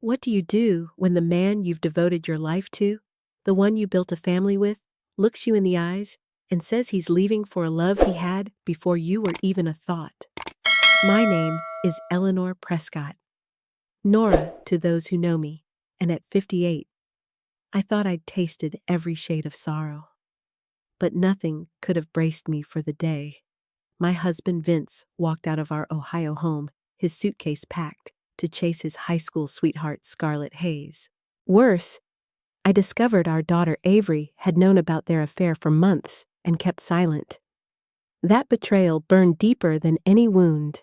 What do you do when the man you've devoted your life to, the one you built a family with, looks you in the eyes and says he's leaving for a love he had before you were even a thought? My name is Eleanor Prescott, Nora to those who know me, and at 58, I thought I'd tasted every shade of sorrow. But nothing could have braced me for the day my husband Vince walked out of our Ohio home, his suitcase packed, to chase his high school sweetheart Scarlett Hayes. Worse, I discovered our daughter Avery had known about their affair for months and kept silent. That betrayal burned deeper than any wound.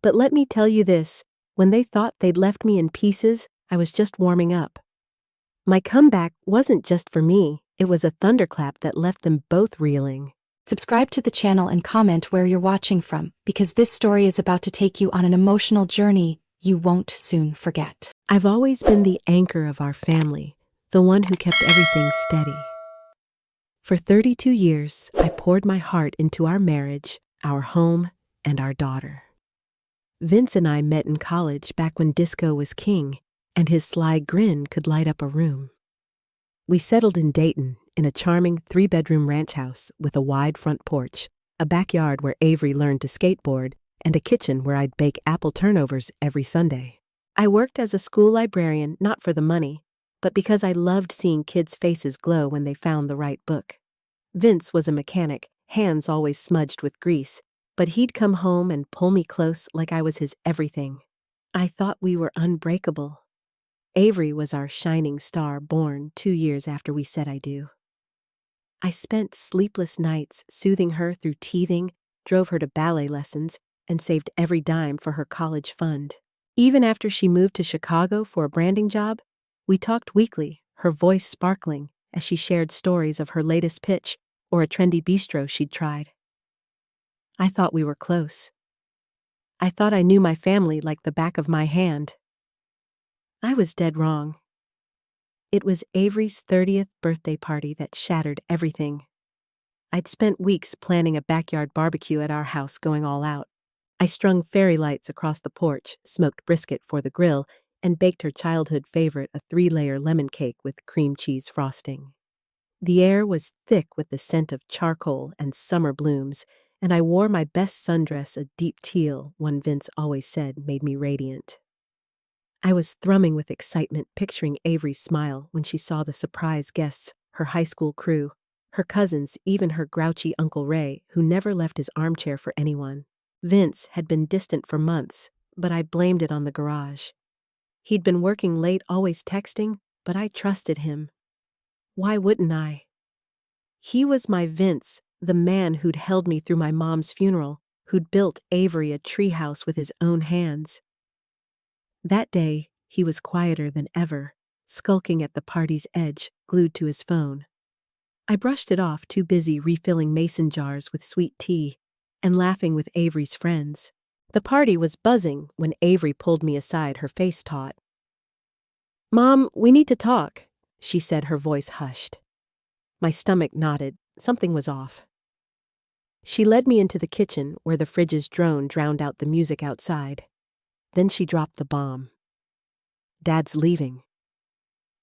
But let me tell you this, when they thought they'd left me in pieces, I was just warming up. My comeback wasn't just for me, it was a thunderclap that left them both reeling. Subscribe to the channel and comment where you're watching from, because this story is about to take you on an emotional journey you won't soon forget. I've always been the anchor of our family, the one who kept everything steady. For 32 years, I poured my heart into our marriage, our home, and our daughter. Vince and I met in college back when disco was king, and his sly grin could light up a room. We settled in Dayton, in a charming 3-bedroom ranch house with a wide front porch, a backyard where Avery learned to skateboard, and a kitchen where I'd bake apple turnovers every Sunday. I worked as a school librarian not for the money, but because I loved seeing kids' faces glow when they found the right book. Vince was a mechanic, hands always smudged with grease, but he'd come home and pull me close like I was his everything. I thought we were unbreakable. Avery was our shining star, born 2 years after we said I do. I spent sleepless nights soothing her through teething, drove her to ballet lessons, and saved every dime for her college fund. Even after she moved to Chicago for a branding job, we talked weekly, her voice sparkling as she shared stories of her latest pitch or a trendy bistro she'd tried. I thought we were close. I thought I knew my family like the back of my hand. I was dead wrong. It was Avery's 30th birthday party that shattered everything. I'd spent weeks planning a backyard barbecue at our house, going all out. I strung fairy lights across the porch, smoked brisket for the grill, and baked her childhood favorite, a 3-layer lemon cake with cream cheese frosting. The air was thick with the scent of charcoal and summer blooms, and I wore my best sundress, a deep teal, one Vince always said made me radiant. I was thrumming with excitement, picturing Avery's smile when she saw the surprise guests, her high school crew, her cousins, even her grouchy Uncle Ray, who never left his armchair for anyone. Vince had been distant for months, but I blamed it on the garage. He'd been working late, always texting, but I trusted him. Why wouldn't I? He was my Vince, the man who'd held me through my mom's funeral, who'd built Avery a treehouse with his own hands. That day, he was quieter than ever, skulking at the party's edge, glued to his phone. I brushed it off, too busy refilling mason jars with sweet tea and laughing with Avery's friends. The party was buzzing when Avery pulled me aside, her face taut. "Mom, we need to talk," she said, her voice hushed. My stomach knotted. Something was off. She led me into the kitchen where the fridge's drone drowned out the music outside. Then she dropped the bomb. "Dad's leaving.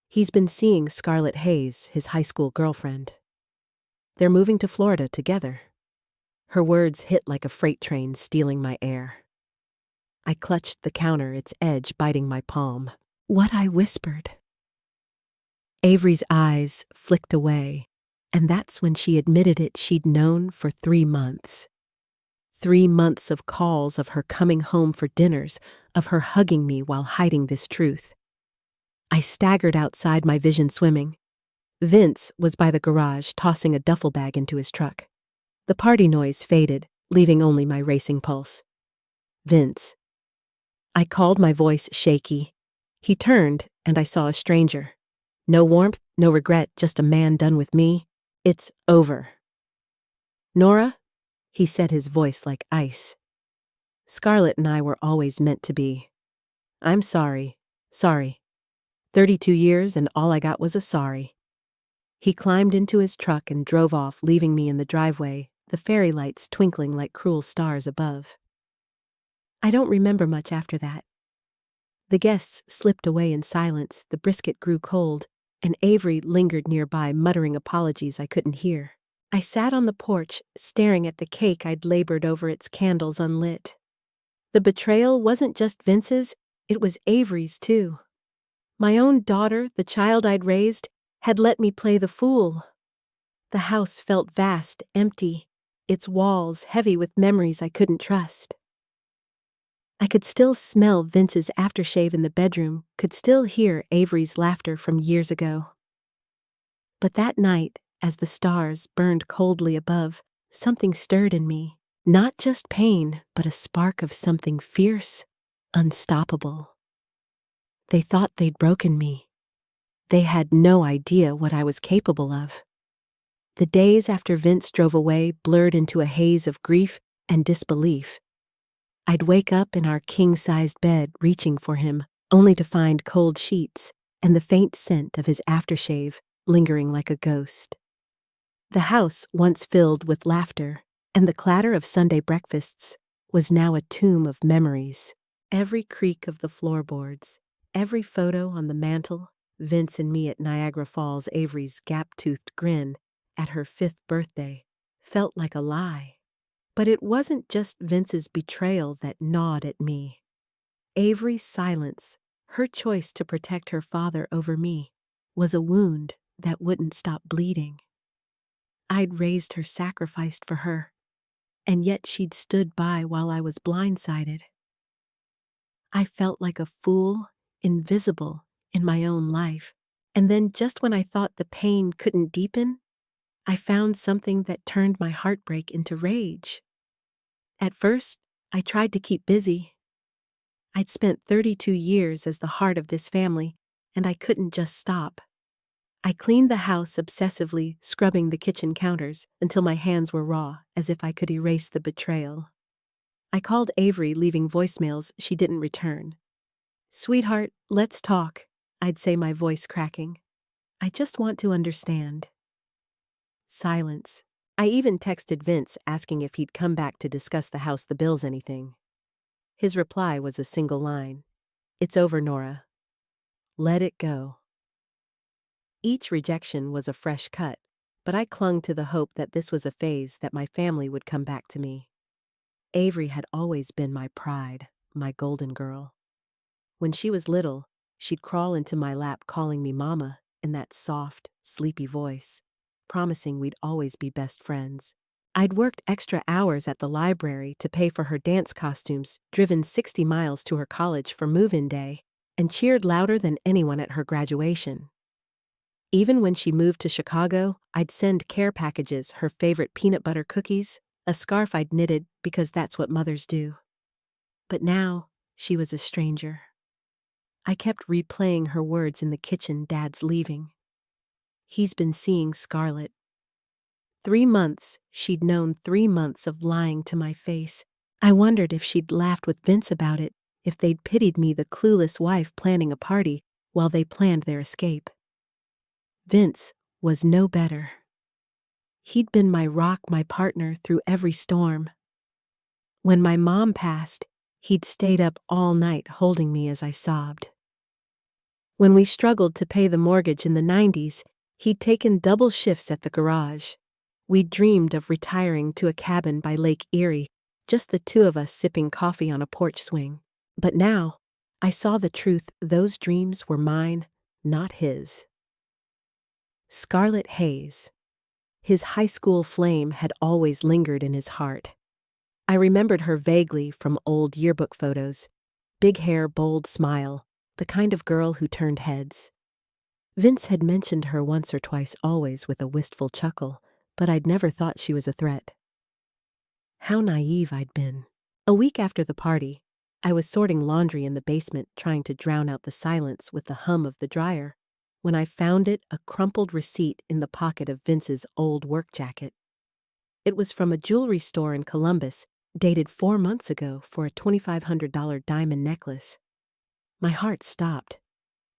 He's been seeing Scarlett Hayes, his high school girlfriend. They're moving to Florida together." Her words hit like a freight train, stealing my air. I clutched the counter, its edge biting my palm. What I whispered. Avery's eyes flicked away, and that's when she admitted it. She'd known for 3 months. 3 months of calls, of her coming home for dinners, of her hugging me while hiding this truth. I staggered outside, my vision swimming. Vince was by the garage, tossing a duffel bag into his truck. The party noise faded, leaving only my racing pulse. "Vince." I called, my voice shaky. He turned, and I saw a stranger. No warmth, no regret, just a man done with me. "It's over." "Nora?" he said, his voice like ice. "Scarlett and I were always meant to be. I'm sorry. 32 years and all I got was a sorry." He climbed into his truck and drove off, leaving me in the driveway, the fairy lights twinkling like cruel stars above. I don't remember much after that. The guests slipped away in silence, the brisket grew cold, and Avery lingered nearby, muttering apologies I couldn't hear. I sat on the porch, staring at the cake I'd labored over, its candles unlit. The betrayal wasn't just Vince's, it was Avery's too. My own daughter, the child I'd raised, had let me play the fool. The house felt vast, empty, its walls heavy with memories I couldn't trust. I could still smell Vince's aftershave in the bedroom, could still hear Avery's laughter from years ago. But that night, as the stars burned coldly above, something stirred in me. Not just pain, but a spark of something fierce, unstoppable. They thought they'd broken me. They had no idea what I was capable of. The days after Vince drove away blurred into a haze of grief and disbelief. I'd wake up in our king-sized bed reaching for him, only to find cold sheets and the faint scent of his aftershave lingering like a ghost. The house, once filled with laughter and the clatter of Sunday breakfasts, was now a tomb of memories. Every creak of the floorboards, every photo on the mantel, Vince and me at Niagara Falls, Avery's gap-toothed grin at her 5th birthday, felt like a lie. But it wasn't just Vince's betrayal that gnawed at me. Avery's silence, her choice to protect her father over me, was a wound that wouldn't stop bleeding. I'd raised her, sacrificed for her, and yet she'd stood by while I was blindsided. I felt like a fool, invisible in my own life, and then just when I thought the pain couldn't deepen, I found something that turned my heartbreak into rage. At first, I tried to keep busy. I'd spent 32 years as the heart of this family, and I couldn't just stop. I cleaned the house obsessively, scrubbing the kitchen counters until my hands were raw, as if I could erase the betrayal. I called Avery, leaving voicemails she didn't return. "Sweetheart, let's talk," I'd say, my voice cracking. "I just want to understand." Silence. I even texted Vince asking if he'd come back to discuss the house, the bills, anything. His reply was a single line. "It's over, Nora. Let it go." Each rejection was a fresh cut, but I clung to the hope that this was a phase, that my family would come back to me. Avery had always been my pride, my golden girl. When she was little, she'd crawl into my lap calling me mama in that soft, sleepy voice, promising we'd always be best friends. I'd worked extra hours at the library to pay for her dance costumes, driven 60 miles to her college for move-in day, and cheered louder than anyone at her graduation. Even when she moved to Chicago, I'd send care packages, her favorite peanut butter cookies, a scarf I'd knitted because that's what mothers do. But now, she was a stranger. I kept replaying her words in the kitchen, "Dad's leaving. He's been seeing Scarlett." 3 months, she'd known 3 months of lying to my face. I wondered if she'd laughed with Vince about it, if they'd pitied me, the clueless wife planning a party, while they planned their escape. Vince was no better. He'd been my rock, my partner through every storm. When my mom passed, he'd stayed up all night holding me as I sobbed. When we struggled to pay the mortgage in the 90s, he'd taken double shifts at the garage. We'd dreamed of retiring to a cabin by Lake Erie, just the two of us sipping coffee on a porch swing. But now, I saw the truth. Those dreams were mine, not his. Scarlett Hayes. His high school flame had always lingered in his heart. I remembered her vaguely from old yearbook photos. Big hair, bold smile, the kind of girl who turned heads. Vince had mentioned her once or twice, always with a wistful chuckle, but I'd never thought she was a threat. How naive I'd been. A week after the party, I was sorting laundry in the basement, trying to drown out the silence with the hum of the dryer, when I found it, a crumpled receipt in the pocket of Vince's old work jacket. It was from a jewelry store in Columbus, dated 4 months ago, for a $2,500 diamond necklace. My heart stopped.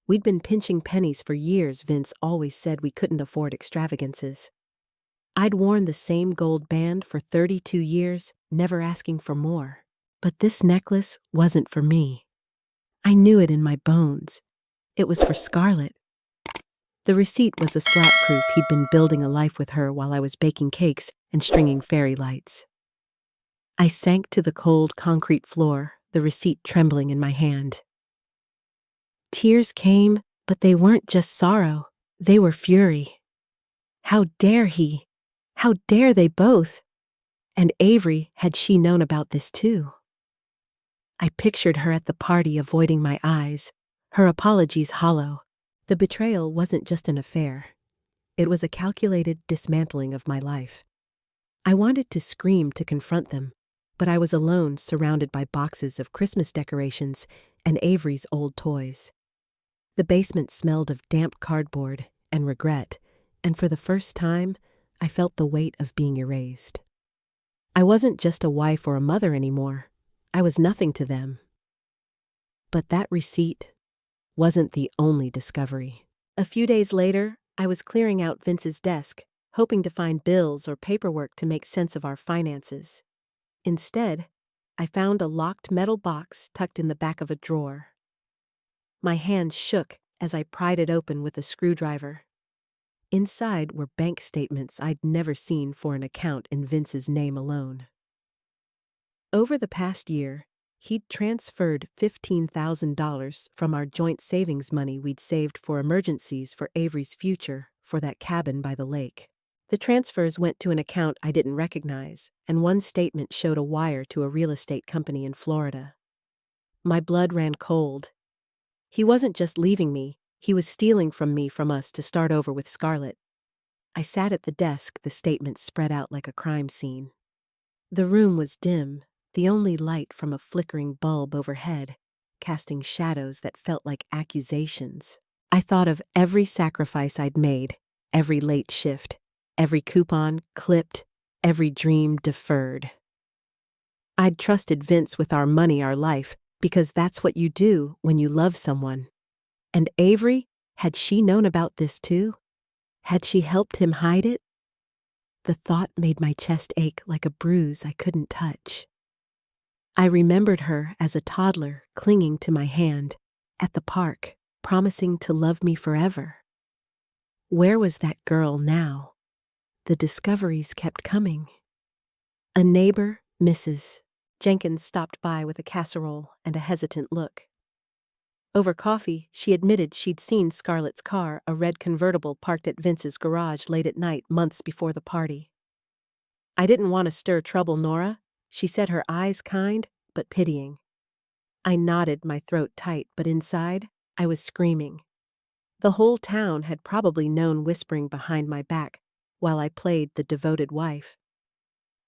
We'd been pinching pennies for years. Vince always said we couldn't afford extravagances. I'd worn the same gold band for 32 years, never asking for more. But this necklace wasn't for me. I knew it in my bones. It was for Scarlett. The receipt was a slap proof he'd been building a life with her while I was baking cakes and stringing fairy lights. I sank to the cold concrete floor, the receipt trembling in my hand. Tears came, but they weren't just sorrow, they were fury. How dare he? How dare they both? And Avery, had she known about this too? I pictured her at the party avoiding my eyes, her apologies hollow. The betrayal wasn't just an affair. It was a calculated dismantling of my life. I wanted to scream to confront them, but I was alone, surrounded by boxes of Christmas decorations and Avery's old toys. The basement smelled of damp cardboard and regret, and for the first time, I felt the weight of being erased. I wasn't just a wife or a mother anymore. I was nothing to them. But that receipt wasn't the only discovery. A few days later, I was clearing out Vince's desk, hoping to find bills or paperwork to make sense of our finances. Instead, I found a locked metal box tucked in the back of a drawer. My hands shook as I pried it open with a screwdriver. Inside were bank statements I'd never seen for an account in Vince's name alone. Over the past year, he'd transferred $15,000 from our joint savings money we'd saved for emergencies for Avery's future for that cabin by the lake. The transfers went to an account I didn't recognize, and one statement showed a wire to a real estate company in Florida. My blood ran cold. He wasn't just leaving me, he was stealing from us to start over with Scarlett. I sat at the desk, the statement spread out like a crime scene. The room was dim, the only light from a flickering bulb overhead, casting shadows that felt like accusations. I thought of every sacrifice I'd made, every late shift, every coupon clipped, every dream deferred. I'd trusted Vince with our money, our life, because that's what you do when you love someone. And Avery, had she known about this too? Had she helped him hide it? The thought made my chest ache like a bruise I couldn't touch. I remembered her as a toddler clinging to my hand at the park, promising to love me forever. Where was that girl now? The discoveries kept coming. A neighbor, Mrs. Jenkins, stopped by with a casserole and a hesitant look. Over coffee, she admitted she'd seen Scarlett's car, a red convertible parked at Vince's garage late at night months before the party. "I didn't want to stir trouble, Nora," she said, her eyes kind but pitying. I nodded, my throat tight, but inside, I was screaming. The whole town had probably known, whispering behind my back while I played the devoted wife.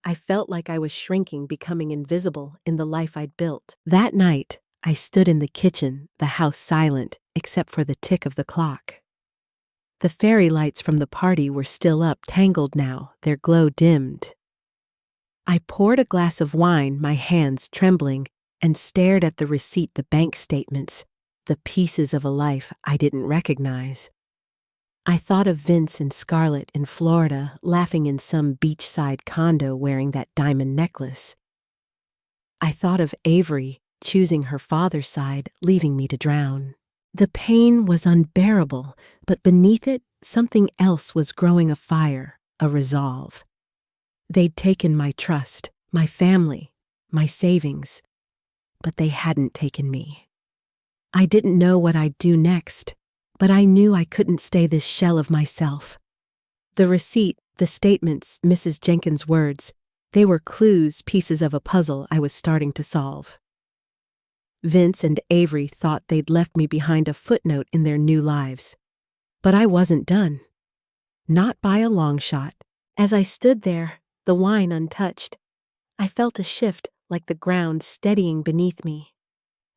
I felt like I was shrinking, becoming invisible in the life I'd built. That night, I stood in the kitchen, the house silent except for the tick of the clock. The fairy lights from the party were still up, tangled now, their glow dimmed. I poured a glass of wine, my hands trembling, and stared at the receipt, the bank statements, the pieces of a life I didn't recognize. I thought of Vince and Scarlett in Florida, laughing in some beachside condo wearing that diamond necklace. I thought of Avery choosing her father's side, leaving me to drown. The pain was unbearable, but beneath it, something else was growing, a fire, a resolve. They'd taken my trust, my family, my savings, but they hadn't taken me. I didn't know what I'd do next, but I knew I couldn't stay this shell of myself. The receipt, the statements, Mrs. Jenkins' words, they were clues, pieces of a puzzle I was starting to solve. Vince and Avery thought they'd left me behind, a footnote in their new lives. But I wasn't done. Not by a long shot. As I stood there, the wine untouched, I felt a shift, like the ground steadying beneath me.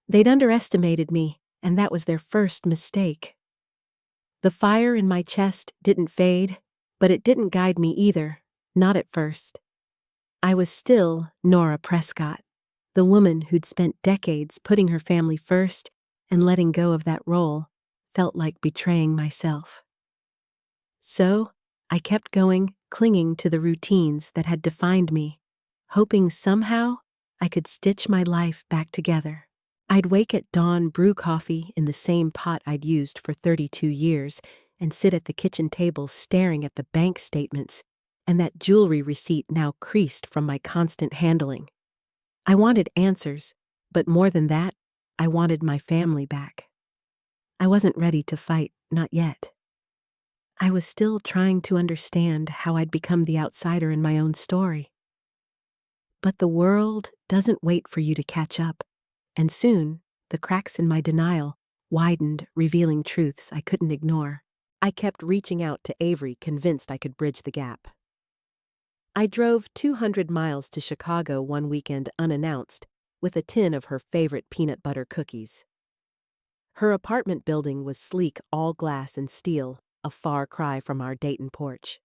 They'd underestimated me, and that was their first mistake. The fire in my chest didn't fade, but it didn't guide me either, not at first. I was still Nora Prescott, the woman who'd spent decades putting her family first, and letting go of that role felt like betraying myself. So, I kept going, clinging to the routines that had defined me, hoping somehow I could stitch my life back together. I'd wake at dawn, brew coffee in the same pot I'd used for 32 years, and sit at the kitchen table staring at the bank statements and that jewelry receipt now creased from my constant handling. I wanted answers, but more than that, I wanted my family back. I wasn't ready to fight, not yet. I was still trying to understand how I'd become the outsider in my own story. But the world doesn't wait for you to catch up, and soon, the cracks in my denial widened, revealing truths I couldn't ignore. I kept reaching out to Avery, convinced I could bridge the gap. I drove 200 miles to Chicago one weekend unannounced, with a tin of her favorite peanut butter cookies. Her apartment building was sleek, all glass and steel, a far cry from our Dayton porch.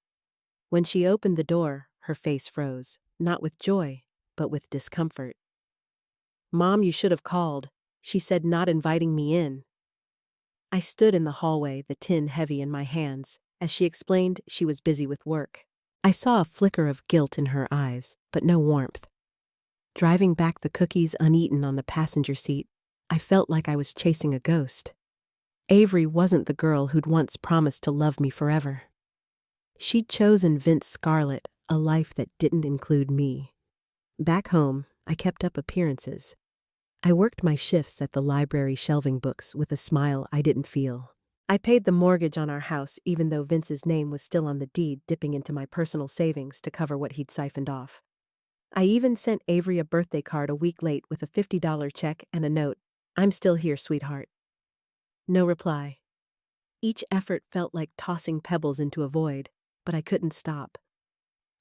When she opened the door, her face froze, not with joy, but with discomfort. "Mom, you should have called," she said, not inviting me in. I stood in the hallway, the tin heavy in my hands, as she explained she was busy with work. I saw a flicker of guilt in her eyes, but no warmth. Driving back the cookies uneaten on the passenger seat, I felt like I was chasing a ghost. Avery wasn't the girl who'd once promised to love me forever. She'd chosen Vince Scarlett, a life that didn't include me. Back home, I kept up appearances. I worked my shifts at the library shelving books with a smile I didn't feel. I paid the mortgage on our house even though Vince's name was still on the deed, dipping into my personal savings to cover what he'd siphoned off. I even sent Avery a birthday card a week late with a $50 check and a note, "I'm still here, sweetheart." No reply. Each effort felt like tossing pebbles into a void, but I couldn't stop.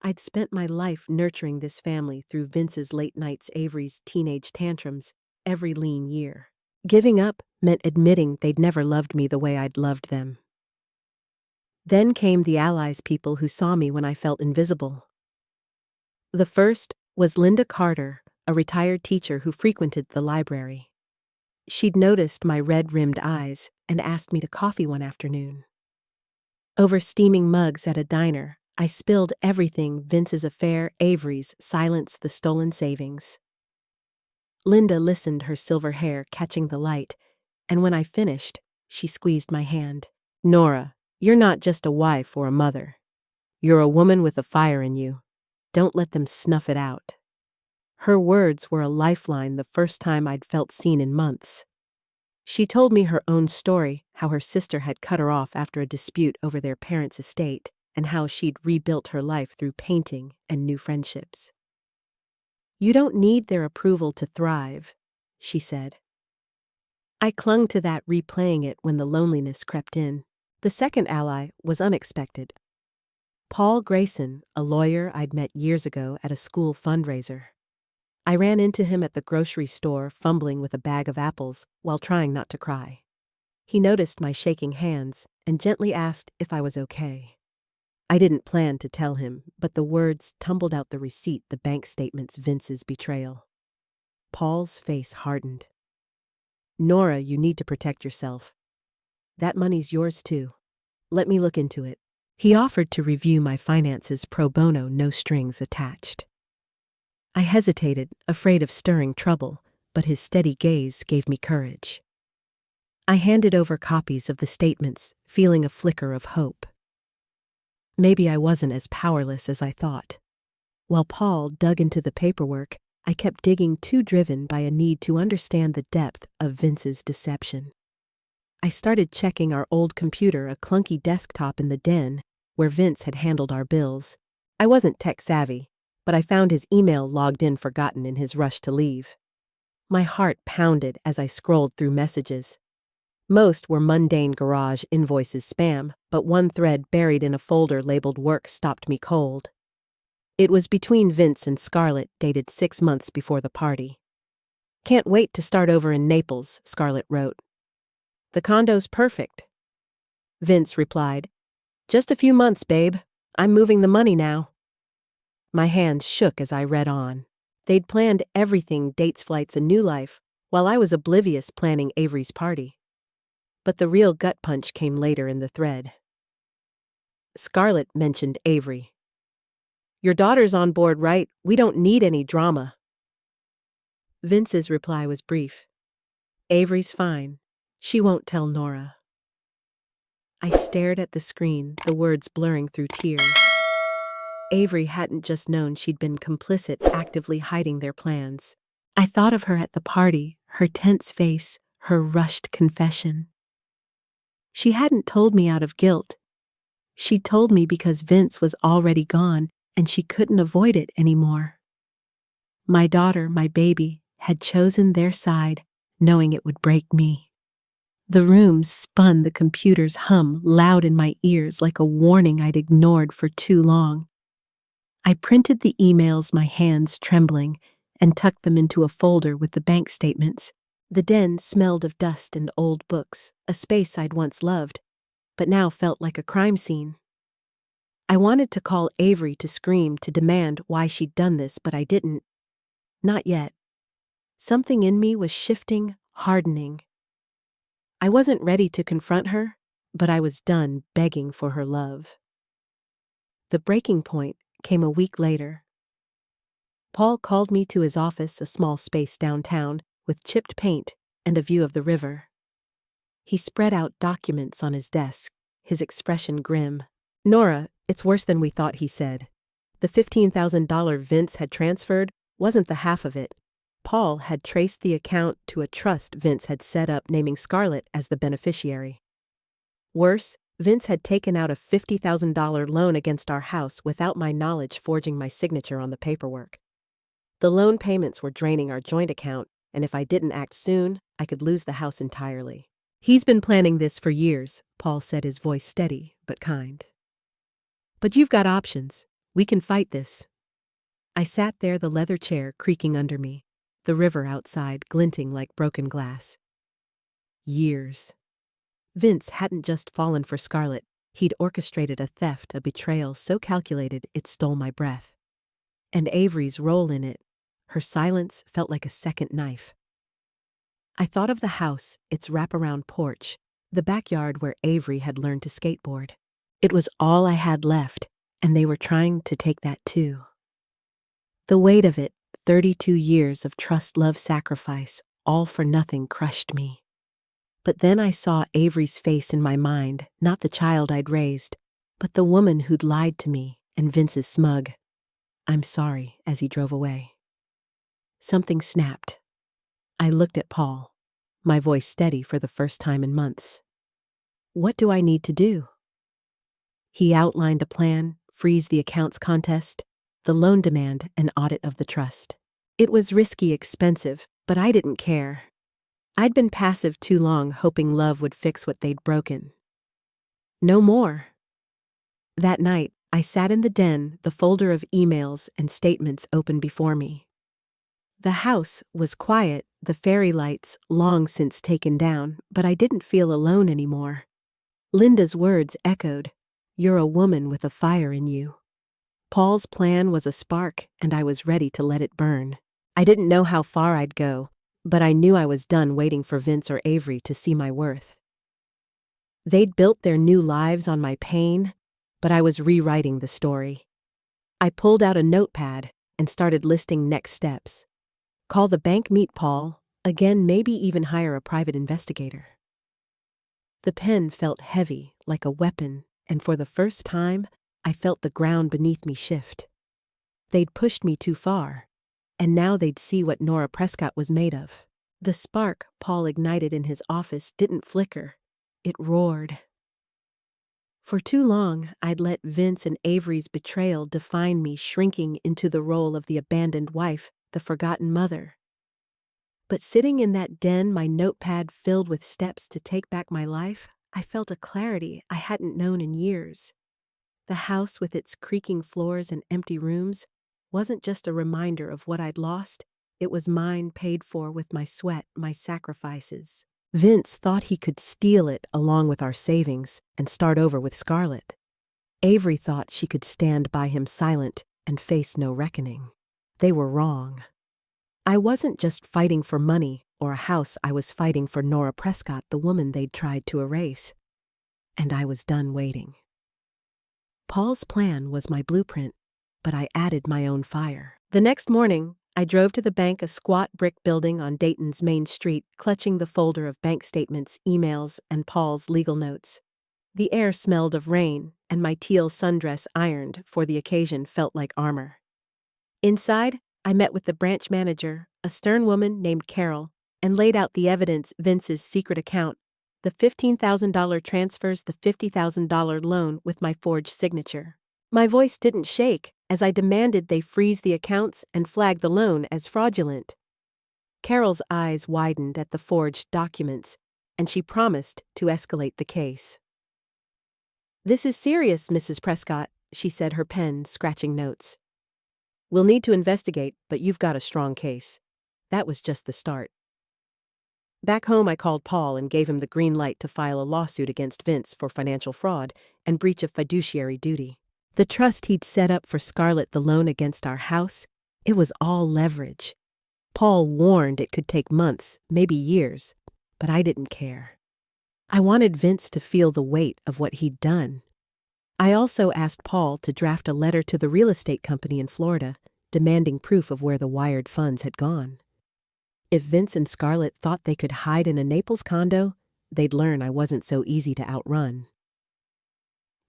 I'd spent my life nurturing this family through Vince's late nights, Avery's teenage tantrums, every lean year. Giving up meant admitting they'd never loved me the way I'd loved them. Then came the allies, people who saw me when I felt invisible. The first was Linda Carter, a retired teacher who frequented the library. She'd noticed my red-rimmed eyes and asked me to coffee one afternoon. Over steaming mugs at a diner, I spilled everything: Vince's affair, Avery's, Silence, the stolen savings. Linda listened, her silver hair catching the light, and when I finished, she squeezed my hand. "Nora, you're not just a wife or a mother. You're a woman with a fire in you. Don't let them snuff it out." Her words were a lifeline, the first time I'd felt seen in months. She told me her own story, how her sister had cut her off after a dispute over their parents' estate, and how she'd rebuilt her life through painting and new friendships. "You don't need their approval to thrive," she said. I clung to that, replaying it when the loneliness crept in. The second ally was unexpected. Paul Grayson, a lawyer I'd met years ago at a school fundraiser. I ran into him at the grocery store, fumbling with a bag of apples while trying not to cry. He noticed my shaking hands and gently asked if I was okay. I didn't plan to tell him, but the words tumbled out: the receipt, the bank statements, Vince's betrayal. Paul's face hardened. "Nora, you need to protect yourself. That money's yours too. Let me look into it." He offered to review my finances pro bono, no strings attached. I hesitated, afraid of stirring trouble, but his steady gaze gave me courage. I handed over copies of the statements, feeling a flicker of hope. Maybe I wasn't as powerless as I thought. While Paul dug into the paperwork, I kept digging, too driven by a need to understand the depth of Vince's deception. I started checking our old computer, a clunky desktop in the den where Vince had handled our bills. I wasn't tech-savvy, but I found his email logged in, forgotten in his rush to leave. My heart pounded as I scrolled through messages. Most were mundane garage invoices, spam, but one thread buried in a folder labeled work stopped me cold. It was between Vince and Scarlett, dated 6 months before the party. "Can't wait to start over in Naples," Scarlett wrote. "The condo's perfect." Vince replied, "Just a few months, babe. I'm moving the money now." My hands shook as I read on. They'd planned everything: dates, flights, a new life, while I was oblivious, planning Avery's party. But the real gut punch came later in the thread. Scarlett mentioned Avery. "Your daughter's on board, right? We don't need any drama." Vince's reply was brief. Avery's fine. She won't tell Nora. I stared at the screen, the words blurring through tears. Avery hadn't just known she'd been complicit, actively hiding their plans. I thought of her at the party, her tense face, her rushed confession. She hadn't told me out of guilt. She'd told me because Vince was already gone and she couldn't avoid it anymore. My daughter, my baby, had chosen their side, knowing it would break me. The room spun, the computer's hum loud in my ears like a warning I'd ignored for too long. I printed the emails, my hands trembling, and tucked them into a folder with the bank statements. The den smelled of dust and old books, a space I'd once loved, but now felt like a crime scene. I wanted to call Avery to scream, to demand why she'd done this, but I didn't. Not yet. Something in me was shifting, hardening. I wasn't ready to confront her, but I was done begging for her love. The breaking point came a week later. Paul called me to his office, a small space downtown, with chipped paint and a view of the river. He spread out documents on his desk, his expression grim. "Nora, it's worse than we thought," he said. "The $15,000 Vince had transferred wasn't the half of it. Paul had traced the account to a trust Vince had set up, naming Scarlett as the beneficiary. Worse, Vince had taken out a $50,000 loan against our house without my knowledge, forging my signature on the paperwork. The loan payments were draining our joint account, and if I didn't act soon, I could lose the house entirely. He's been planning this for years," Paul said, his voice steady but kind. "But you've got options. We can fight this." I sat there, the leather chair creaking under me, the river outside glinting like broken glass. Years. Vince hadn't just fallen for Scarlett. He'd orchestrated a theft, a betrayal so calculated it stole my breath. And Avery's role in it, her silence felt like a second knife. I thought of the house, its wraparound porch, the backyard where Avery had learned to skateboard. It was all I had left, and they were trying to take that too. The weight of it, 32 years of trust, love, sacrifice, all for nothing, crushed me. But then I saw Avery's face in my mind, not the child I'd raised, but the woman who'd lied to me, and Vince's smug "I'm sorry" as he drove away. Something snapped. I looked at Paul, my voice steady for the first time in months. "What do I need to do?" He outlined a plan: freeze the accounts contest, the loan demand, an audit of the trust. It was risky, expensive, but I didn't care. I'd been passive too long, hoping love would fix what they'd broken. No more. That night, I sat in the den, the folder of emails and statements open before me. The house was quiet, the fairy lights long since taken down, but I didn't feel alone anymore. Linda's words echoed, "You're a woman with a fire in you." Paul's plan was a spark, and I was ready to let it burn. I didn't know how far I'd go, but I knew I was done waiting for Vince or Avery to see my worth. They'd built their new lives on my pain, but I was rewriting the story. I pulled out a notepad and started listing next steps. Call the bank, meet Paul, again, maybe even hire a private investigator. The pen felt heavy, like a weapon, and for the first time, I felt the ground beneath me shift. They'd pushed me too far, and now they'd see what Nora Prescott was made of. The spark Paul ignited in his office didn't flicker. It roared. For too long, I'd let Vince and Avery's betrayal define me, shrinking into the role of the abandoned wife, the forgotten mother. But sitting in that den, my notepad filled with steps to take back my life, I felt a clarity I hadn't known in years. The house with its creaking floors and empty rooms wasn't just a reminder of what I'd lost, it was mine, paid for with my sweat, my sacrifices. Vince thought he could steal it along with our savings and start over with Scarlett. Avery thought she could stand by him silent and face no reckoning. They were wrong. I wasn't just fighting for money or a house, I was fighting for Nora Prescott, the woman they'd tried to erase. And I was done waiting. Paul's plan was my blueprint, but I added my own fire. The next morning, I drove to the bank, a squat brick building on Dayton's main street, clutching the folder of bank statements, emails, and Paul's legal notes. The air smelled of rain, and my teal sundress, ironed for the occasion, felt like armor. Inside, I met with the branch manager, a stern woman named Carol, and laid out the evidence: Vince's secret account, the $15,000 transfers, the $50,000 loan with my forged signature. My voice didn't shake as I demanded they freeze the accounts and flag the loan as fraudulent. Carol's eyes widened at the forged documents, and she promised to escalate the case. "This is serious, Mrs. Prescott," she said, her pen scratching notes. "We'll need to investigate, but you've got a strong case." That was just the start. Back home, I called Paul and gave him the green light to file a lawsuit against Vince for financial fraud and breach of fiduciary duty. The trust he'd set up for Scarlett, the loan against our house, it was all leverage. Paul warned it could take months, maybe years, but I didn't care. I wanted Vince to feel the weight of what he'd done. I also asked Paul to draft a letter to the real estate company in Florida, demanding proof of where the wired funds had gone. If Vince and Scarlett thought they could hide in a Naples condo, they'd learn I wasn't so easy to outrun.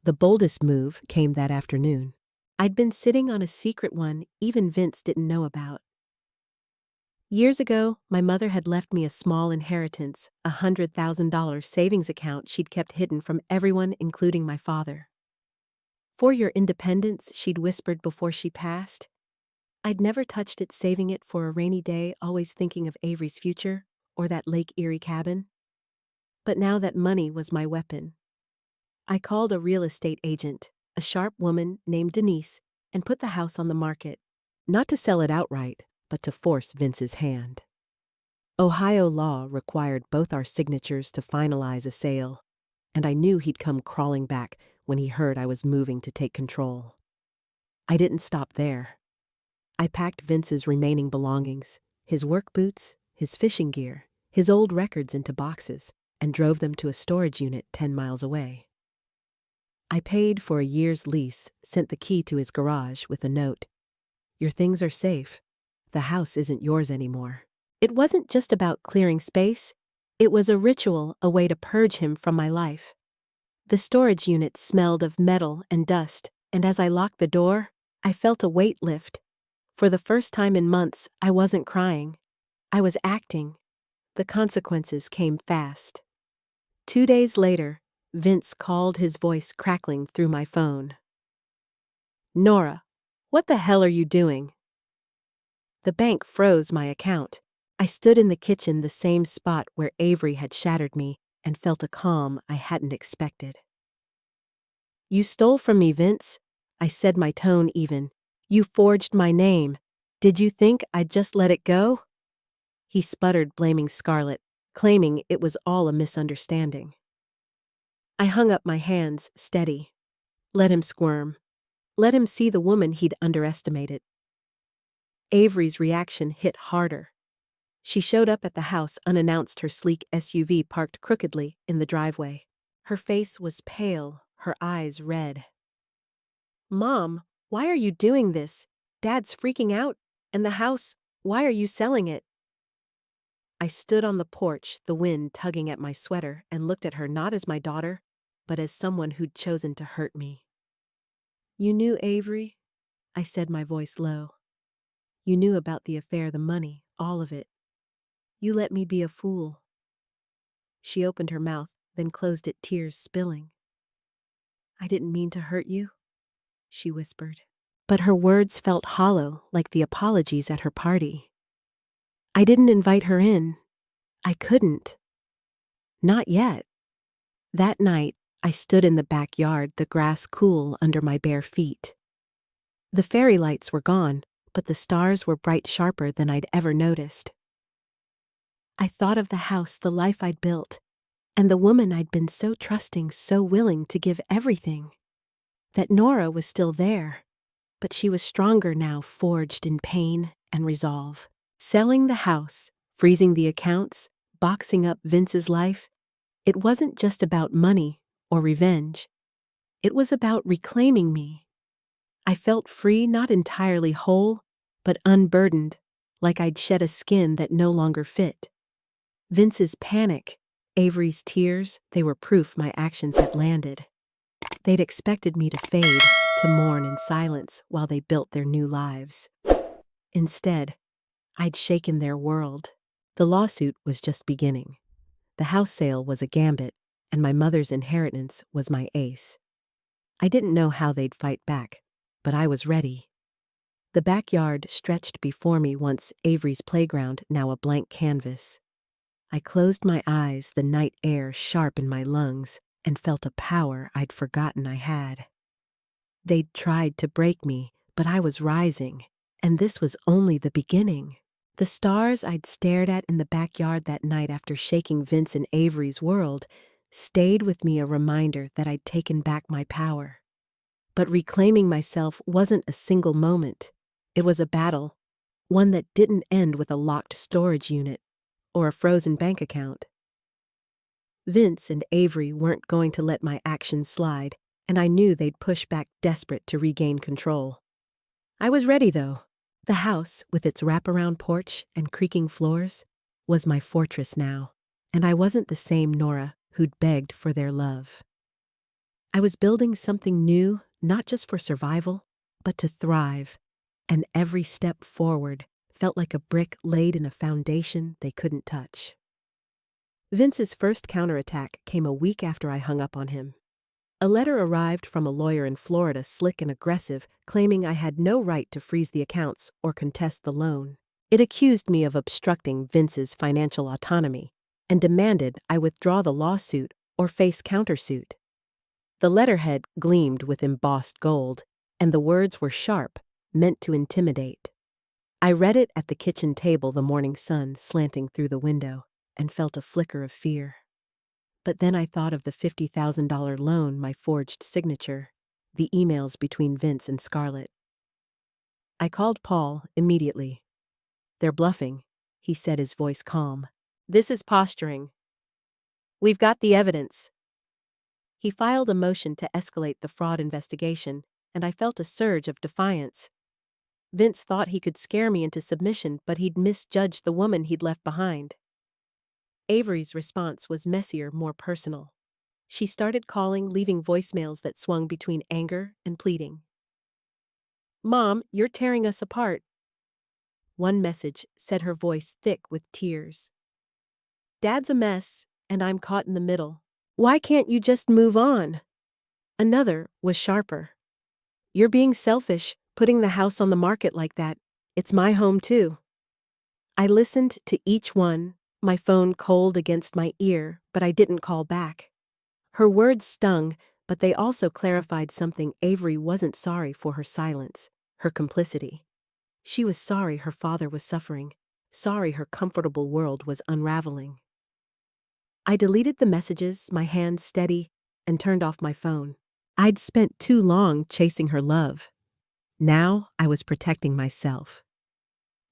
The boldest move came that afternoon. I'd been sitting on a secret one even Vince didn't know about. Years ago, my mother had left me a small inheritance, a $100,000 savings account she'd kept hidden from everyone, including my father. "For your independence," she'd whispered before she passed. I'd never touched it, saving it for a rainy day, always thinking of Avery's future or that Lake Erie cabin. But now that money was my weapon. I called a real estate agent, a sharp woman named Denise, and put the house on the market, not to sell it outright, but to force Vince's hand. Ohio law required both our signatures to finalize a sale, and I knew he'd come crawling back when he heard I was moving to take control. I didn't stop there. I packed Vince's remaining belongings, his work boots, his fishing gear, his old records into boxes, and drove them to a storage unit 10 miles away. I paid for a year's lease, sent the key to his garage with a note: "Your things are safe. The house isn't yours anymore." It wasn't just about clearing space. It was a ritual, a way to purge him from my life. The storage unit smelled of metal and dust, and as I locked the door, I felt a weight lift. For the first time in months, I wasn't crying. I was acting. The consequences came fast. 2 days later, Vince called, his voice crackling through my phone. "Nora, what the hell are you doing?" The bank froze my account. I stood in the kitchen, the same spot where Avery had shattered me, and felt a calm I hadn't expected. "You stole from me, Vince," I said, my tone even. "You forged my name. Did you think I'd just let it go?" He sputtered, blaming Scarlett, claiming it was all a misunderstanding. I hung up my hands, steady. Let him squirm. Let him see the woman he'd underestimated. Avery's reaction hit harder. She showed up at the house unannounced, her sleek SUV parked crookedly in the driveway. Her face was pale, her eyes red. "Mom, why are you doing this? Dad's freaking out. And the house, why are you selling it?" I stood on the porch, the wind tugging at my sweater, and looked at her not as my daughter, but as someone who'd chosen to hurt me. "You knew Avery?" I said, my voice low. "You knew about the affair, the money, all of it. You let me be a fool." She opened her mouth, then closed it, tears spilling. "I didn't mean to hurt you," she whispered. But her words felt hollow, like the apologies at her party. I didn't invite her in. I couldn't. Not yet. That night, I stood in the backyard, the grass cool under my bare feet. The fairy lights were gone, but the stars were bright, sharper than I'd ever noticed. I thought of the house, the life I'd built, and the woman I'd been so trusting, so willing to give everything. That Nora was still there, but she was stronger now, forged in pain and resolve. Selling the house, freezing the accounts, boxing up Vince's life, it wasn't just about money or revenge. It was about reclaiming me. I felt free, not entirely whole, but unburdened, like I'd shed a skin that no longer fit. Vince's panic, Avery's tears, they were proof my actions had landed. They'd expected me to fade, to mourn in silence while they built their new lives. Instead, I'd shaken their world. The lawsuit was just beginning. The house sale was a gambit, and my mother's inheritance was my ace. I didn't know how they'd fight back, but I was ready. The backyard stretched before me, once Avery's playground, now a blank canvas. I closed my eyes, the night air sharp in my lungs, and felt a power I'd forgotten I had. They'd tried to break me, but I was rising, and this was only the beginning. The stars I'd stared at in the backyard that night after shaking Vince and Avery's world stayed with me, a reminder that I'd taken back my power. But reclaiming myself wasn't a single moment. It was a battle, one that didn't end with a locked storage unit or a frozen bank account. Vince and Avery weren't going to let my actions slide, and I knew they'd push back, desperate to regain control. I was ready, though. The house, with its wraparound porch and creaking floors, was my fortress now, and I wasn't the same Nora who'd begged for their love. I was building something new, not just for survival, but to thrive, and every step forward felt like a brick laid in a foundation they couldn't touch. Vince's first counterattack came a week after I hung up on him. A letter arrived from a lawyer in Florida, slick and aggressive, claiming I had no right to freeze the accounts or contest the loan. It accused me of obstructing Vince's financial autonomy and demanded I withdraw the lawsuit or face countersuit. The letterhead gleamed with embossed gold, and the words were sharp, meant to intimidate. I read it at the kitchen table, the morning sun slanting through the window, and felt a flicker of fear. But then I thought of the $50,000 loan, my forged signature, the emails between Vince and Scarlett. I called Paul immediately. "They're bluffing," he said, his voice calm. "This is posturing. We've got the evidence." He filed a motion to escalate the fraud investigation, and I felt a surge of defiance. Vince thought he could scare me into submission, but he'd misjudged the woman he'd left behind. Avery's response was messier, more personal. She started calling, leaving voicemails that swung between anger and pleading. "Mom, you're tearing us apart." One message said, her voice thick with tears. "Dad's a mess, and I'm caught in the middle. Why can't you just move on?" Another was sharper. "You're being selfish, putting the house on the market like that. It's my home too." I listened to each one, my phone cold against my ear, but I didn't call back. Her words stung, but they also clarified something. Avery wasn't sorry for her silence, her complicity. She was sorry her father was suffering, sorry her comfortable world was unraveling. I deleted the messages, my hands steady, and turned off my phone. I'd spent too long chasing her love. Now I was protecting myself.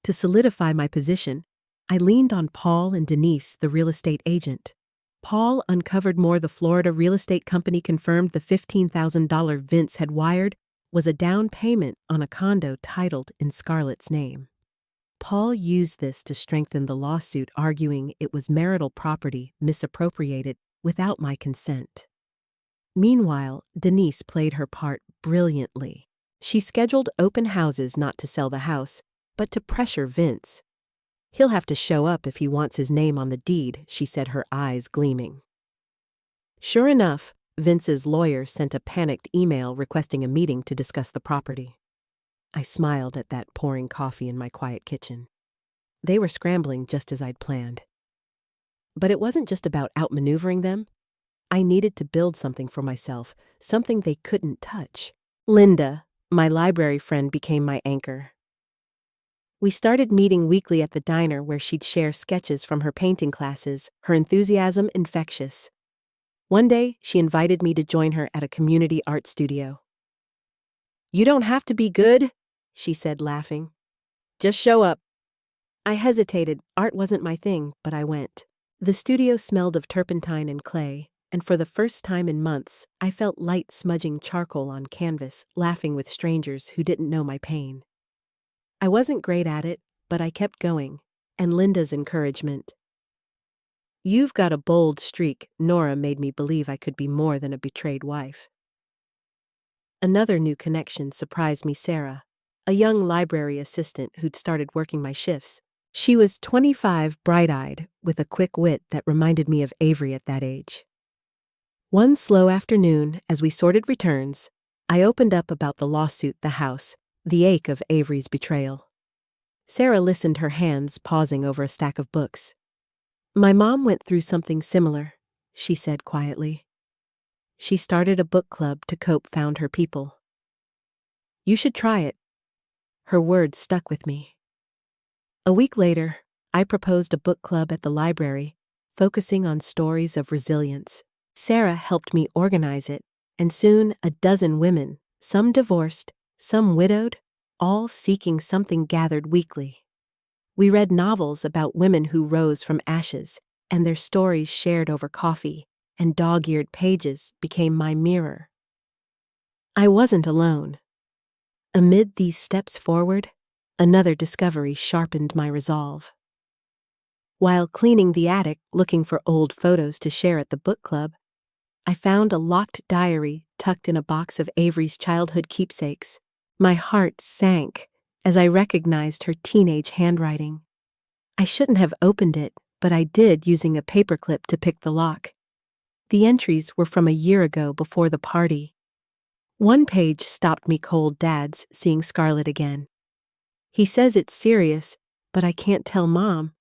To solidify my position, I leaned on Paul and Denise, the real estate agent. Paul uncovered more. The Florida real estate company confirmed the $15,000 Vince had wired was a down payment on a condo titled in Scarlett's name. Paul used this to strengthen the lawsuit, arguing it was marital property misappropriated without my consent. Meanwhile, Denise played her part brilliantly. She scheduled open houses not to sell the house, but to pressure Vince. "He'll have to show up if he wants his name on the deed," she said, her eyes gleaming. Sure enough, Vince's lawyer sent a panicked email requesting a meeting to discuss the property. I smiled at that, pouring coffee in my quiet kitchen. They were scrambling just as I'd planned. But it wasn't just about outmaneuvering them. I needed to build something for myself, something they couldn't touch. Linda, my library friend, became my anchor. We started meeting weekly at the diner, where she'd share sketches from her painting classes, her enthusiasm infectious. One day, she invited me to join her at a community art studio. "You don't have to be good," she said, laughing. "Just show up." I hesitated. Art wasn't my thing, but I went. The studio smelled of turpentine and clay, and for the first time in months, I felt light smudging charcoal on canvas, laughing with strangers who didn't know my pain. I wasn't great at it, but I kept going, and Linda's encouragement. "You've got a bold streak," Nora made me believe I could be more than a betrayed wife. Another new connection surprised me, Sarah, a young library assistant who'd started working my shifts. She was 25, bright-eyed, with a quick wit that reminded me of Avery at that age. One slow afternoon, as we sorted returns, I opened up about the lawsuit, the house, the ache of Avery's betrayal. Sarah listened, her hands pausing over a stack of books. "My mom went through something similar," she said quietly. "She started a book club to cope, found her people. You should try it." Her words stuck with me. A week later, I proposed a book club at the library, focusing on stories of resilience. Sarah helped me organize it, and soon a dozen women, some divorced, some widowed, all seeking something, gathered weekly. We read novels about women who rose from ashes, and their stories shared over coffee, and dog-eared pages became my mirror. I wasn't alone. Amid these steps forward, another discovery sharpened my resolve. While cleaning the attic looking for old photos to share at the book club, I found a locked diary tucked in a box of Avery's childhood keepsakes. My heart sank as I recognized her teenage handwriting. I shouldn't have opened it, but I did, using a paperclip to pick the lock. The entries were from a year ago, before the party. One page stopped me cold. "Dad's seeing Scarlett again. He says it's serious, but I can't tell Mom.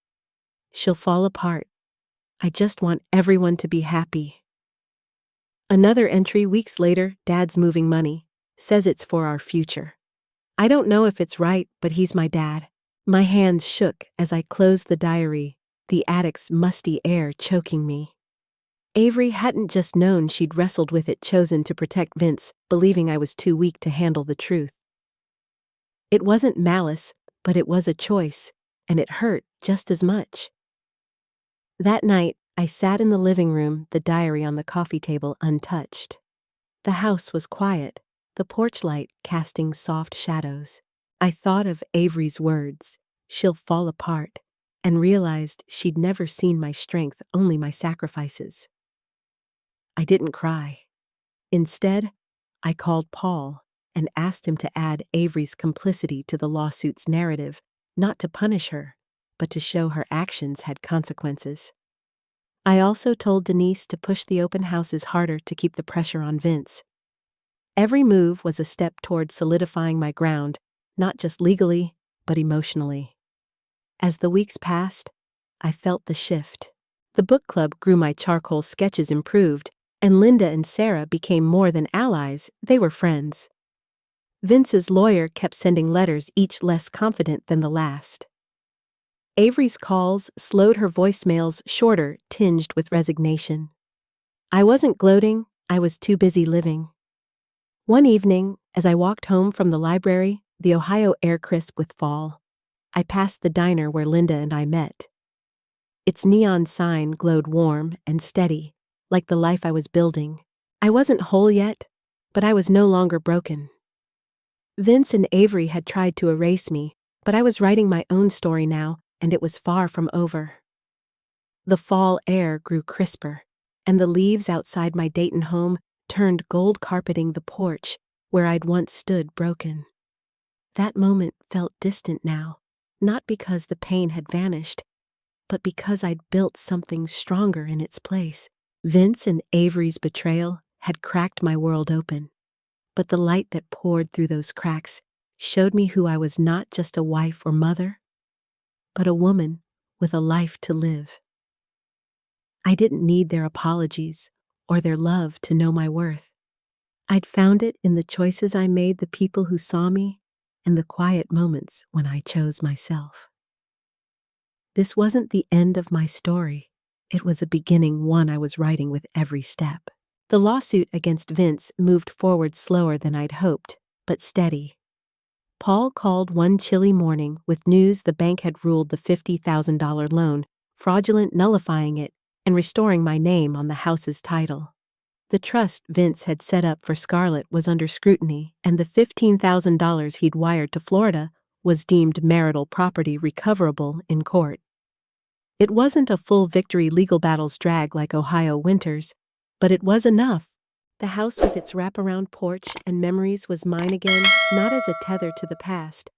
She'll fall apart. I just want everyone to be happy." Another entry weeks later: "Dad's moving money. Says it's for our future. I don't know if it's right, but he's my dad." My hands shook as I closed the diary, the attic's musty air choking me. Avery hadn't just known, she'd wrestled with it, chosen to protect Vince, believing I was too weak to handle the truth. It wasn't malice, but it was a choice, and it hurt just as much. That night, I sat in the living room, the diary on the coffee table untouched. The house was quiet, the porch light casting soft shadows. I thought of Avery's words, "She'll fall apart," and realized she'd never seen my strength, only my sacrifices. I didn't cry. Instead, I called Paul and asked him to add Avery's complicity to the lawsuit's narrative, not to punish her, but to show her actions had consequences. I also told Denise to push the open houses harder to keep the pressure on Vince. Every move was a step toward solidifying my ground, not just legally, but emotionally. As the weeks passed, I felt the shift. The book club grew, my charcoal sketches improved, and Linda and Sarah became more than allies, they were friends. Vince's lawyer kept sending letters, each less confident than the last. Avery's calls slowed, her voicemails shorter, tinged with resignation. I wasn't gloating, I was too busy living. One evening, as I walked home from the library, the Ohio air crisp with fall, I passed the diner where Linda and I met. Its neon sign glowed warm and steady, like the life I was building. I wasn't whole yet, but I was no longer broken. Vince and Avery had tried to erase me, but I was writing my own story now, and it was far from over. The fall air grew crisper, and the leaves outside my Dayton home turned gold, carpeting the porch where I'd once stood broken. That moment felt distant now, not because the pain had vanished, but because I'd built something stronger in its place. Vince and Avery's betrayal had cracked my world open, but the light that poured through those cracks showed me who I was, not just a wife or mother, but a woman with a life to live. I didn't need their apologies or their love to know my worth. I'd found it in the choices I made, the people who saw me, and the quiet moments when I chose myself. This wasn't the end of my story. It was a beginning, one I was writing with every step. The lawsuit against Vince moved forward slower than I'd hoped, but steady. Paul called one chilly morning with news the bank had ruled the $50,000 loan fraudulent, nullifying it and restoring my name on the house's title. The trust Vince had set up for Scarlett was under scrutiny, and the $15,000 he'd wired to Florida was deemed marital property recoverable in court. It wasn't a full victory legal battles drag like Ohio winters, but it was enough. The house with its wraparound porch and memories was mine again, not as a tether to the past,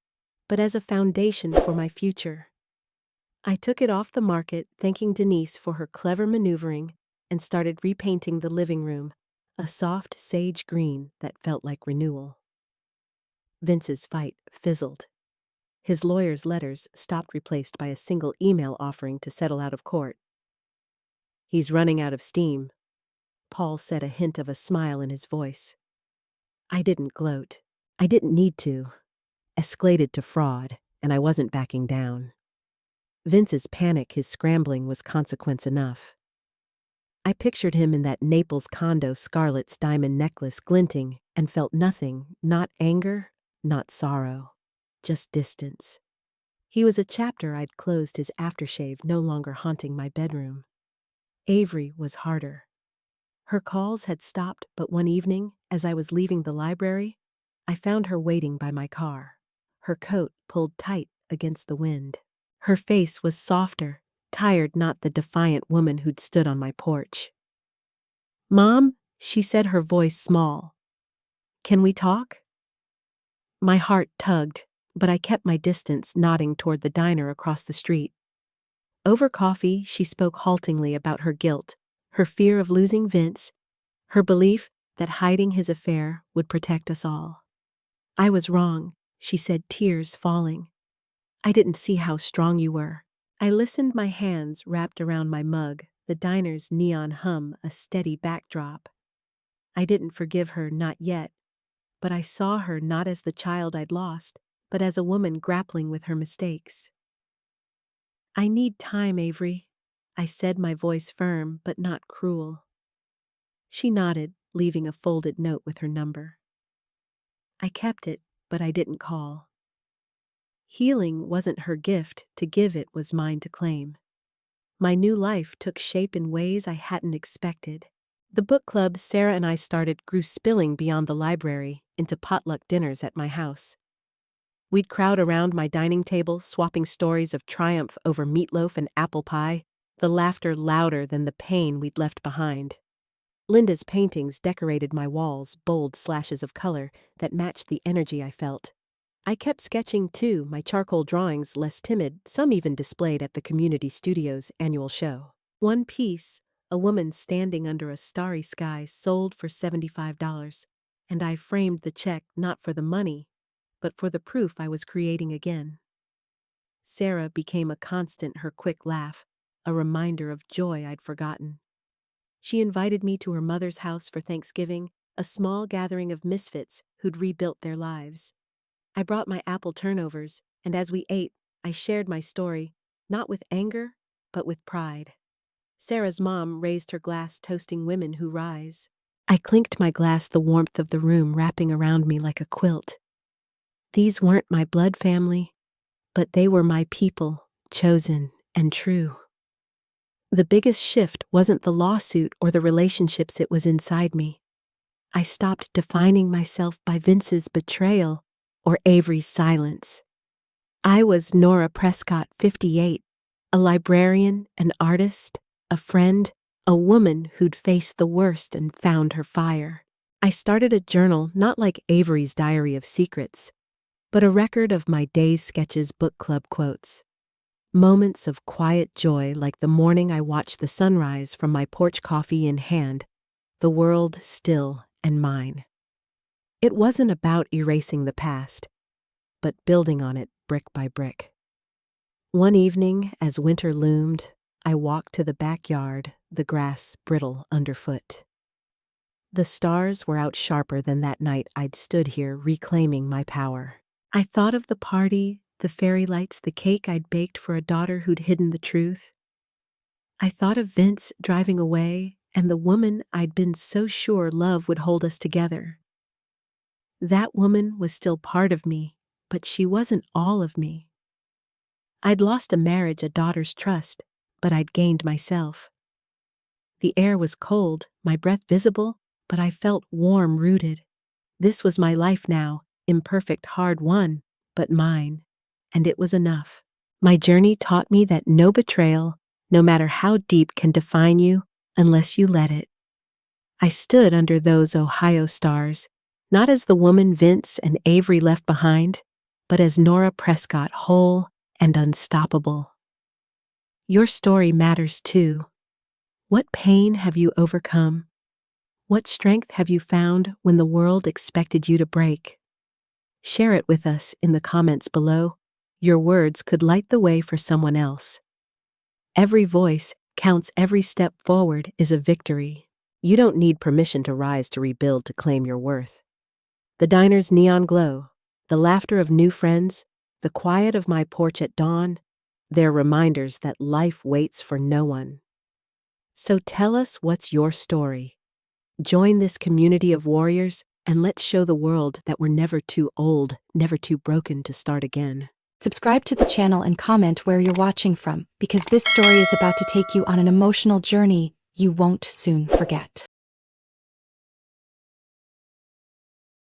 but as a foundation for my future. I took it off the market, thanking Denise for her clever maneuvering, and started repainting the living room, a soft sage green that felt like renewal. Vince's fight fizzled. His lawyer's letters stopped, replaced by a single email offering to settle out of court. "He's running out of steam," Paul said, a hint of a smile in his voice. I didn't gloat. I didn't need to. Escalated to fraud, and I wasn't backing down. Vince's panic, his scrambling, was consequence enough. I pictured him in that Naples condo, Scarlett's diamond necklace glinting, and felt nothing, not anger, not sorrow, just distance. He was a chapter I'd closed, his aftershave no longer haunting my bedroom. Avery was harder. Her calls had stopped, but one evening, as I was leaving the library, I found her waiting by my car, her coat pulled tight against the wind. Her face was softer, tired, not the defiant woman who'd stood on my porch. "Mom," she said, her voice small. "Can we talk?" My heart tugged, but I kept my distance, nodding toward the diner across the street. Over coffee, she spoke haltingly about her guilt, her fear of losing Vince, her belief that hiding his affair would protect us all. "I was wrong," she said, tears falling. "I didn't see how strong you were." I listened, my hands wrapped around my mug, the diner's neon hum a steady backdrop. I didn't forgive her, not yet, but I saw her not as the child I'd lost, but as a woman grappling with her mistakes. "I need time, Avery," I said, my voice firm but not cruel. She nodded, leaving a folded note with her number. I kept it, but I didn't call. Healing wasn't her gift to give, it was mine to claim. My new life took shape in ways I hadn't expected. The book club Sarah and I started grew, spilling beyond the library into potluck dinners at my house. We'd crowd around my dining table, swapping stories of triumph over meatloaf and apple pie, the laughter louder than the pain we'd left behind. Linda's paintings decorated my walls, bold slashes of color that matched the energy I felt. I kept sketching too, my charcoal drawings less timid, some even displayed at the community studio's annual show. One piece, a woman standing under a starry sky, sold for $75, and I framed the check not for the money, but for the proof I was creating again. Sarah became a constant, her quick laugh, a reminder of joy I'd forgotten. She invited me to her mother's house for Thanksgiving, a small gathering of misfits who'd rebuilt their lives. I brought my apple turnovers, and as we ate, I shared my story, not with anger, but with pride. Sarah's mom raised her glass, toasting women who rise. I clinked my glass, the warmth of the room wrapping around me like a quilt. These weren't my blood family, but they were my people, chosen and true. The biggest shift wasn't the lawsuit or the relationships, it was inside me. I stopped defining myself by Vince's betrayal or Avery's silence. I was Nora Prescott, 58, a librarian, an artist, a friend, a woman who'd faced the worst and found her fire. I started a journal, not like Avery's diary of secrets, but a record of my day's sketches, book club quotes. Moments of quiet joy, like the morning I watched the sunrise from my porch, coffee in hand, the world still and mine. It wasn't about erasing the past, but building on it brick by brick. One evening, as winter loomed, I walked to the backyard, the grass brittle underfoot. The stars were out sharper than that night I'd stood here reclaiming my power. I thought of the party, the fairy lights, the cake I'd baked for a daughter who'd hidden the truth. I thought of Vince driving away and the woman I'd been so sure love would hold us together. That woman was still part of me, but she wasn't all of me. I'd lost a marriage, a daughter's trust, but I'd gained myself. The air was cold, my breath visible, but I felt warm, rooted. This was my life now, imperfect, hard won, but mine. and it was enough. My journey taught me that no betrayal, no matter how deep, can define you unless you let it. I stood under those Ohio stars, not as the woman Vince and Avery left behind, but as Nora Prescott, whole and unstoppable. Your story matters too. What pain have you overcome? What strength have you found when the world expected you to break? Share it with us in the comments below. Your words could light the way for someone else. Every voice counts, every step forward is a victory. You don't need permission to rise, to rebuild, to claim your worth. The diner's neon glow, the laughter of new friends, the quiet of my porch at dawn, they're reminders that life waits for no one. So tell us, what's your story? Join this community of warriors and let's show the world that we're never too old, never too broken to start again. Subscribe to the channel and comment where you're watching from, because this story is about to take you on an emotional journey you won't soon forget.